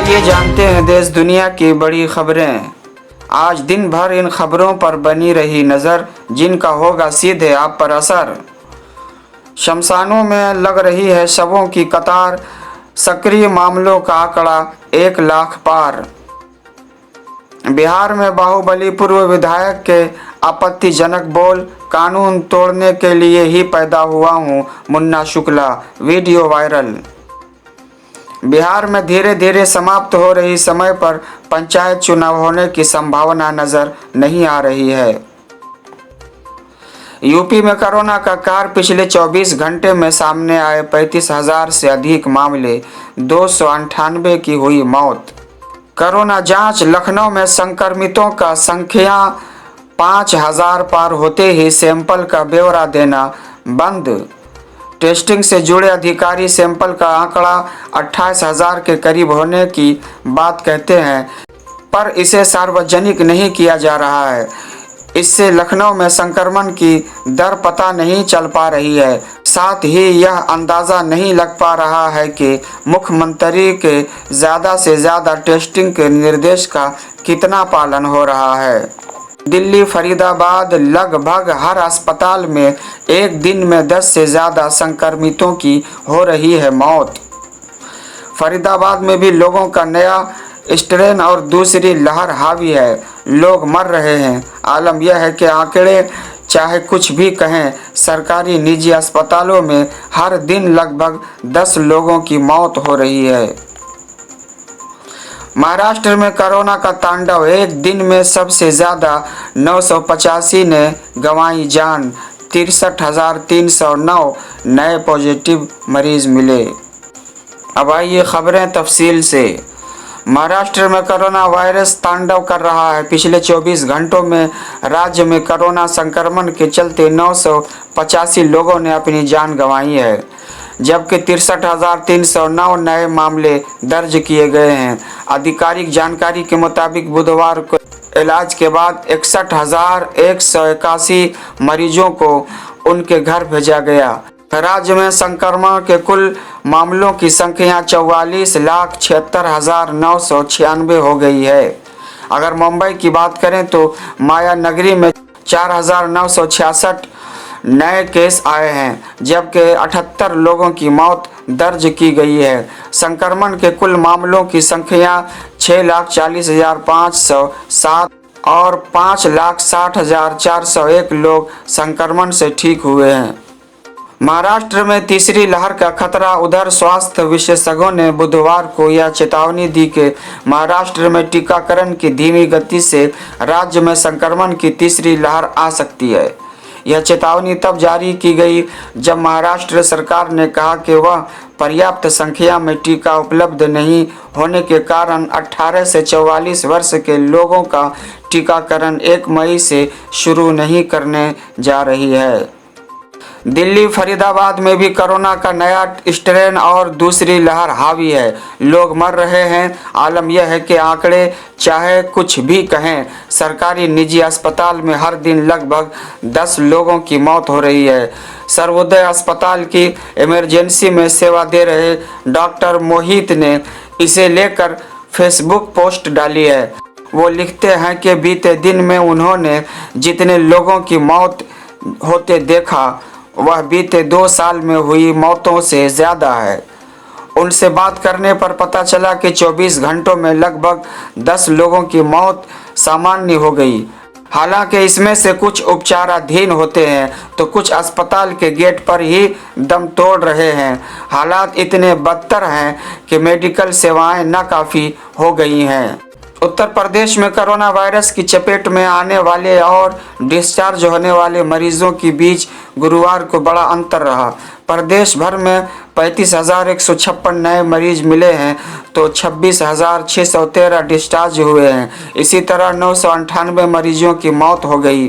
आइए जानते हैं देश दुनिया की बड़ी खबरें। आज दिन भर इन खबरों पर बनी रही नज़र, जिनका होगा सीधे आप पर असर। शमशानों में लग रही है शवों की कतार, सक्रिय मामलों का आंकड़ा 1 लाख पार। बिहार में बाहुबली पूर्व विधायक के आपत्तिजनक बोल, कानून तोड़ने के लिए ही पैदा हुआ हूं, मुन्ना शुक्ला, वीडियो वायरल। बिहार में धीरे धीरे समाप्त हो रही समय पर पंचायत चुनाव होने की संभावना नजर नहीं आ रही है। यूपी में कोरोना का कहर, पिछले 24 घंटे में सामने आए 35,000 से अधिक मामले, 298 की हुई मौत। कोरोना जांच, लखनऊ में संक्रमितों का संख्या 5,000 पार होते ही सैंपल का ब्यौरा देना बंद। टेस्टिंग से जुड़े अधिकारी सैंपल का आंकड़ा 28,000 के करीब होने की बात कहते हैं, पर इसे सार्वजनिक नहीं किया जा रहा है। इससे लखनऊ में संक्रमण की दर पता नहीं चल पा रही है। साथ ही यह अंदाज़ा नहीं लग पा रहा है कि मुख्यमंत्री के ज़्यादा से ज़्यादा टेस्टिंग के निर्देश का कितना पालन हो रहा है। दिल्ली, फरीदाबाद, लगभग हर अस्पताल में एक दिन में 10 से ज़्यादा संक्रमितों की हो रही है मौत। फरीदाबाद में भी लोगों का नया स्ट्रेन और दूसरी लहर हावी है, लोग मर रहे हैं। आलम यह है कि आंकड़े चाहे कुछ भी कहें, सरकारी निजी अस्पतालों में हर दिन लगभग 10 लोगों की मौत हो रही है। महाराष्ट्र में कोरोना का तांडव, एक दिन में सबसे ज़्यादा 985 ने गंवाई जान, 63,309 नए पॉजिटिव मरीज मिले। अब आइए खबरें तफसील से। महाराष्ट्र में कोरोना वायरस तांडव कर रहा है। पिछले 24 घंटों में राज्य में कोरोना संक्रमण के चलते 985 लोगों ने अपनी जान गंवाई है, जबकि 63,309 नए मामले दर्ज किए गए हैं। आधिकारिक जानकारी के मुताबिक बुधवार को इलाज के बाद 61,181 मरीजों को उनके घर भेजा गया। राज्य में संक्रमण के कुल मामलों की संख्या 44,76,996 हो गई है। अगर मुंबई की बात करें तो माया नगरी में 4,966 नए केस आए हैं, जबकि 78 लोगों की मौत दर्ज की गई है। संक्रमण के कुल मामलों की संख्या 6,40,507 और 5,60,401 लोग संक्रमण से ठीक हुए हैं। महाराष्ट्र में तीसरी लहर का खतरा, उधर स्वास्थ्य विशेषज्ञों ने बुधवार को यह चेतावनी दी कि महाराष्ट्र में टीकाकरण की धीमी गति से राज्य में संक्रमण की तीसरी लहर आ सकती है। यह चेतावनी तब जारी की गई जब महाराष्ट्र सरकार ने कहा कि वह पर्याप्त संख्या में टीका उपलब्ध नहीं होने के कारण 18 से 44 वर्ष के लोगों का टीकाकरण 1 मई से शुरू नहीं करने जा रही है। दिल्ली, फरीदाबाद में भी कोरोना का नया स्ट्रेन और दूसरी लहर हावी है, लोग मर रहे हैं। आलम यह है कि आंकड़े चाहे कुछ भी कहें, सरकारी निजी अस्पताल में हर दिन लगभग 10 लोगों की मौत हो रही है। सर्वोदय अस्पताल की इमरजेंसी में सेवा दे रहे डॉक्टर मोहित ने इसे लेकर फेसबुक पोस्ट डाली है। वो लिखते हैं कि बीते दिन में उन्होंने जितने लोगों की मौत होते देखा, वह बीते 2 साल में हुई मौतों से ज़्यादा है। उनसे बात करने पर पता चला कि 24 घंटों में लगभग 10 लोगों की मौत सामान्य हो गई। हालांकि इसमें से कुछ उपचाराधीन होते हैं तो कुछ अस्पताल के गेट पर ही दम तोड़ रहे हैं। हालात इतने बदतर हैं कि मेडिकल सेवाएं नाकाफ़ी हो गई हैं। उत्तर प्रदेश में कोरोना वायरस की चपेट में आने वाले और डिस्चार्ज होने वाले मरीजों के बीच गुरुवार को बड़ा अंतर रहा। प्रदेश भर में 35,156 नए मरीज मिले हैं तो 26,613 डिस्चार्ज हुए हैं। इसी तरह 998 मरीजों की मौत हो गई।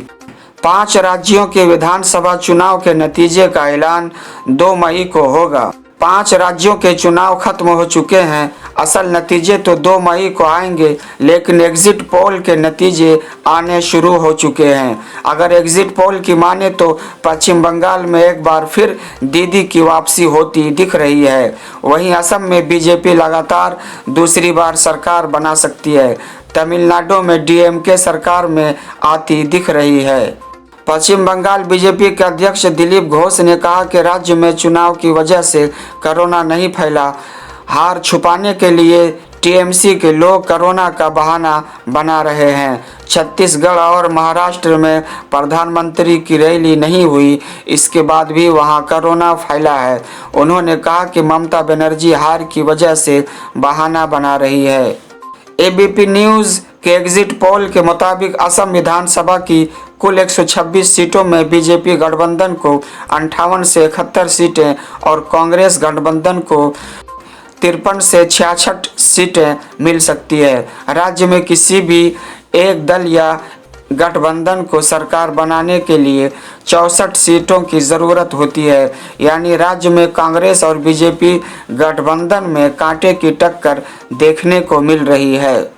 5 राज्यों के विधानसभा चुनाव के नतीजे का ऐलान 2 मई को होगा। 5 राज्यों के चुनाव खत्म हो चुके हैं। असल नतीजे तो 2 मई को आएंगे, लेकिन एग्जिट पोल के नतीजे आने शुरू हो चुके हैं। अगर एग्जिट पोल की माने तो पश्चिम बंगाल में एक बार फिर दीदी की वापसी होती दिख रही है। वहीं असम में बीजेपी लगातार दूसरी बार सरकार बना सकती है। तमिलनाडु में डीएमके सरकार में आती दिख रही है। पश्चिम बंगाल बीजेपी के अध्यक्ष दिलीप घोष ने कहा कि राज्य में चुनाव की वजह से कोरोना नहीं फैला। हार छुपाने के लिए टीएमसी के लोग कोरोना का बहाना बना रहे हैं। छत्तीसगढ़ और महाराष्ट्र में प्रधानमंत्री की रैली नहीं हुई, इसके बाद भी वहां कोरोना फैला है। उन्होंने कहा कि ममता बनर्जी हार की वजह से बहाना बना रही है। एबीपी न्यूज़ के एग्जिट पोल के मुताबिक असम विधानसभा की कुल 126 सीटों में बीजेपी गठबंधन को 58 से 71 सीटें और कांग्रेस गठबंधन को 53 से 66 सीटें मिल सकती है। राज्य में किसी भी एक दल या गठबंधन को सरकार बनाने के लिए 64 सीटों की ज़रूरत होती है। यानी राज्य में कांग्रेस और बीजेपी गठबंधन में कांटे की टक्कर देखने को मिल रही है।